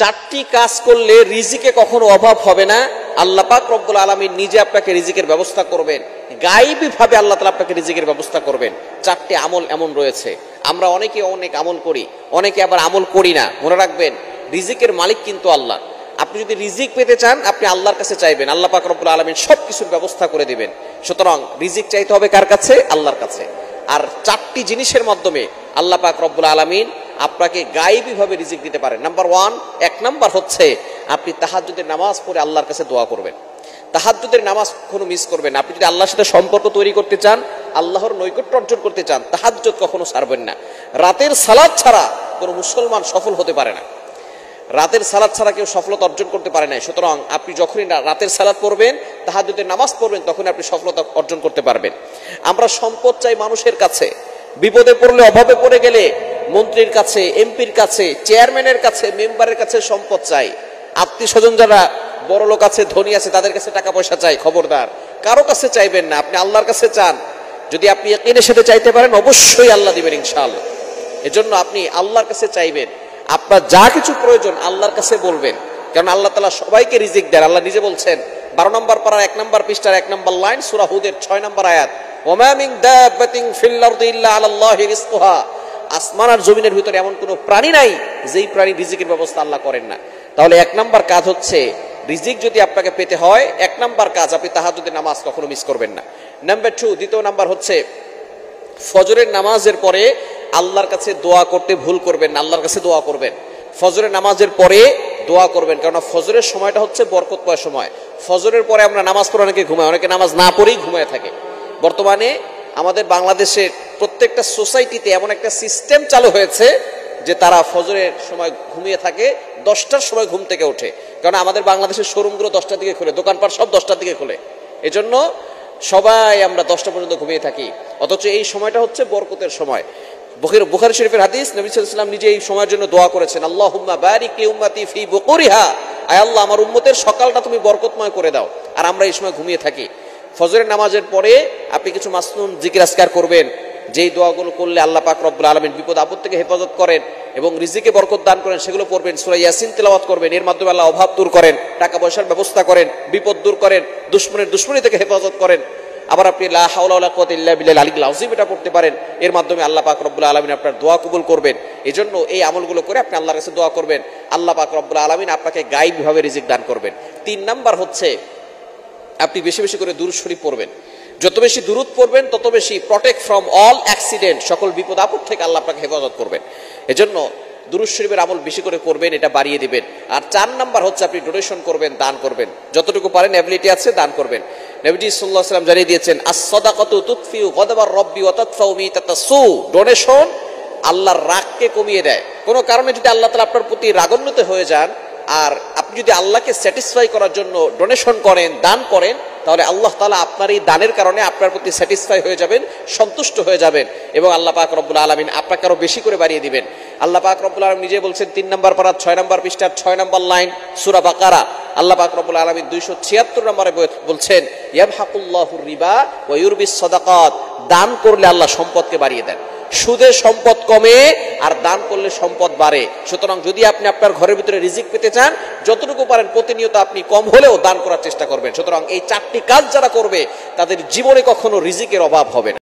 চারটি কাজ করলে রিজিকে কখনো অভাব হবে না। আল্লাহ পাক রব্বুল আলামিন নিজে আপনাকে রিজিকের ব্যবস্থা করবেন, গায়েবী ভাবে আল্লাহ তাআলা আপনাকে রিজিকের ব্যবস্থা করবেন। চারটি আমল এমন রয়েছে, আমরা অনেকে অনেক আমল করি, অনেকে আবার আমল করি না। মনে রাখবেন, রিজিকের মালিক কিন্তু আল্লাহ। আপনি যদি রিজিক পেতে চান, আপনি আল্লাহর কাছে চাইবেন, আল্লাহ পাক রব্বুল আলামিন সবকিছুর ব্যবস্থা করে দিবেন। সুতরাং রিজিক চাইতে হবে কার কাছে? আল্লাহর কাছে। আর চারটি জিনিসের মাধ্যমে আল্লাহ পাক রব্বুল আলামিন আপনাকে গায়েবী ভাবে রিজিক দিতে পারেন। নাম্বার ওয়ান, এক নাম্বার হচ্ছে আপনি তাহাজ্জুদের নামাজ পড়ে আল্লাহর কাছে দোয়া করবেন। তাহাজ্জুদের নামাজ কখনো মিস করবেন না। আপনি যদি আল্লাহর সাথে সম্পর্ক তৈরি করতে চান, আল্লাহর নৈকট্য অর্জন করতে চান, তাহাজ্জুদ কখনো ছাড়বেন না। রাতের সালাত ছাড়া কোনো মুসলমান সফল হতে পারে না। রাতের সালাত ছাড়া কেউ সফলতা অর্জন করতে পারে না। সুতরাং আপনি যখনই রাতের সালাত পড়বেন, তাহাজ্জুদের নামাজ পড়বেন, তখন আপনি সফলতা অর্জন করতে পারবেন। আমরা সম্পদ চাই মানুষের কাছে, বিপদে পড়লে, অভাবে পড়ে গেলে মন্ত্রীর কাছে, এমপির কাছে, চেয়ারম্যানের কাছে, মেম্বারের কাছে সম্পদ চাই। আত্মীয় স্বজন যারা বড় লোক আছে, ধনী আছে, তাদের কাছে টাকা পয়সা চাই, খবরদার কারো কাছে চাইবেন না। আপনি আল্লাহর কাছে চান। যদি আপনি ইয়াকিনের সাথে চাইতে পারেন, অবশ্যই আল্লাহ দিবেন ইনশাআল্লাহ। এজন্য আপনি আল্লাহর কাছে চাইবেন, আপনার যা কিছু প্রয়োজন আল্লাহর কাছে বলবেন, কারণ আল্লাহ তাআলা সবাইকে রিজিক দেন। আল্লাহ নিজে বলছেন 12 নম্বর পারার 1 নম্বর পৃষ্ঠার 1 নম্বর লাইন, সূরা হুদের 6 নম্বর আয়াত, ওয়া মিন দাব্বাতিন ফিল আরদি ইল্লা আলাল্লাহি রিজকুহা। আসমান আর জমিনের ভিতরে এমন কোনো প্রাণী নাই যেই প্রাণী রিজিকের ব্যবস্থা আল্লাহ করেন না। তাহলে 1 নম্বর কাজ হচ্ছে, রিজিক যদি আপনাকে পেতে হয়, 1 নম্বর কাজ আপনি তাহাজ্জুদের নামাজ কখনো মিস করবেন না। নাম্বার 2, দ্বিতীয় নাম্বার হচ্ছে, ফজরের নামাজের পরে আল্লাহর কাছে দোয়া করতে ভুল করবেন না। আল্লাহর কাছে দোয়া করবেন, ফজরের নামাজের পরে দোয়া করবেন, কারণ ফজরের সময়টা হচ্ছে বরকতময় সময়। ফজরের পরে আমরা নামাজ পড়ে অনেকে ঘুমায়, অনেকে নামাজ না পড়েই ঘুমায় থাকে। বর্তমানে আমাদের বাংলাদেশের প্রত্যেকটা সোসাইটিতে এমন একটা সিস্টেম চালু হয়েছে যে তারা ফজরের সময় ঘুমিয়ে থাকে, 10টার সময় ঘুম থেকে ওঠে। কারণ আমাদের বাংলাদেশের শোরুমগুলো 10টার দিকে খোলে, দোকানপাট সব 10টার দিকে খোলে। এজন্য সবাই আমরা 10টা পর্যন্ত ঘুমিয়ে থাকি, অথচ এই সময়টা হচ্ছে বরকতের সময়। বুখারী শরীফের হাদিস, নবী সাল্লাল্লাহু আলাইহি ওয়াসাল্লাম নিজে এই সময়ের জন্য দোয়া করেছেন, আল্লাহুম্মা বারিক লি উম্মতি ফি বুকুরিহা, আয় আল্লাহ আমার উম্মতের সকালটা তুমি বরকতময় করে দাও। আর আমরা এই সময় ঘুমিয়ে থাকি। ফজরের নামাজের পরে আপনি কিছু মাসনুন জিকির আজকার করবেন, যেই দোয়াগুলো করলে আল্লাহ পাক রব্বুল আলামিন বিপদ আপদ থেকে হেফাজত করেন এবং রিজিকে বরকত দান করেন, সেগুলো পড়বেন। সূরা ইয়াসিন তেলাওয়াত করবেন, এর মাধ্যমে আল্লাহ অভাব দূর করেন, টাকা পয়সার ব্যবস্থা করেন, বিপদ দূর করেন, দুশমনের দুশমনি থেকে হেফাজত করেন। আবার আপনি লা হাওলা ওয়ালা কুওয়াতা ইল্লা বিল্লাহিল আলিয়্যিল আযীম এটা পড়তে পারেন, এর মাধ্যমে আল্লাহ পাক রব্বুল আলামিন আপনার দোয়া কবুল করবেন। এজন্য এই আমলগুলো করে আপনি আল্লাহর কাছে দোয়া করবেন, আল্লাহ পাক রব্বুল আলামিন আপনাকে গায়েবীভাবে রিজিক দান করবেন। 3 নাম্বার হচ্ছে, আপনি বেশি বেশি করে দুরূদ শরীফ পড়বেন। যত বেশি দুরূদ পড়বেন, তত বেশি প্রটেক্ট ফ্রম অল অ্যাক্সিডেন্ট, সকল বিপদ আপদ থেকে আল্লাহ আপনাকে হেফাজত করবেন। এজন্য দুরূদ শরীফের আমল বেশি করে করবেন, এটা বাড়িয়ে দিবেন। আর 4 নাম্বার হচ্ছে, আপনি ডোনেশন করবেন, দান করবেন, যতটুকু পারেন, অ্যাবিলিটি আছে দান করবেন। নবীজি সাল্লাল্লাহু আলাইহি ওয়াসাল্লাম জানিয়ে দিয়েছেন, আস-সাদাকাতু তুতফিউ গাদাবার রাব্বি ওয়া তাদফাউ মিতাতাসু। ডোনেশন আল্লাহর রাগকে কমিয়ে দেয়। কোনো কারণে যদি আল্লাহ তাআলা আপনার প্রতি রাগান্বিত হয়ে যান, আর আপনি যদি আল্লাহকে স্যাটিসফাই করার জন্য ডোনেশন করেন, দান করেন, তাহলে আল্লাহ তাআলা আপনার এই দানের কারণে আপনার প্রতি স্যাটিসফাই হয়ে যাবেন, সন্তুষ্ট হয়ে যাবেন, এবং আল্লাহ পাক রব্বুল আলামিন আপনাকে আরো বেশি করে বাড়িয়ে দিবেন। আল্লাহ পাক রব্বুল আলামিন নিজে বলছেন 3 নম্বর পারা 6 নম্বর পৃষ্ঠার 6 নম্বর লাইন, সূরা বাকারা, আল্লাহ পাক রব্বুল আলামিন 276 নম্বরে বলছেন, ইয়ামহাকুল্লাহুর রিবা ওয়া ইউরবিস সাদাকাত। দান করলে আল্লাহ সম্পদকে বাড়িয়ে দেন। সুদে সম্পদ কমে, আর দান করলে সম্পদ বাড়ে। সুতরাং যদি আপনি আপনার ঘরের ভিতরে রিজিক পেতে চান, যতটুকু পারেন প্রতিনিয়ত আপনি কম হলেও দান করার চেষ্টা করবেন। সুতরাং এই 4টি কাজ যারা করবে, তাদের জীবনে কখনো রিজিকের অভাব হবে না।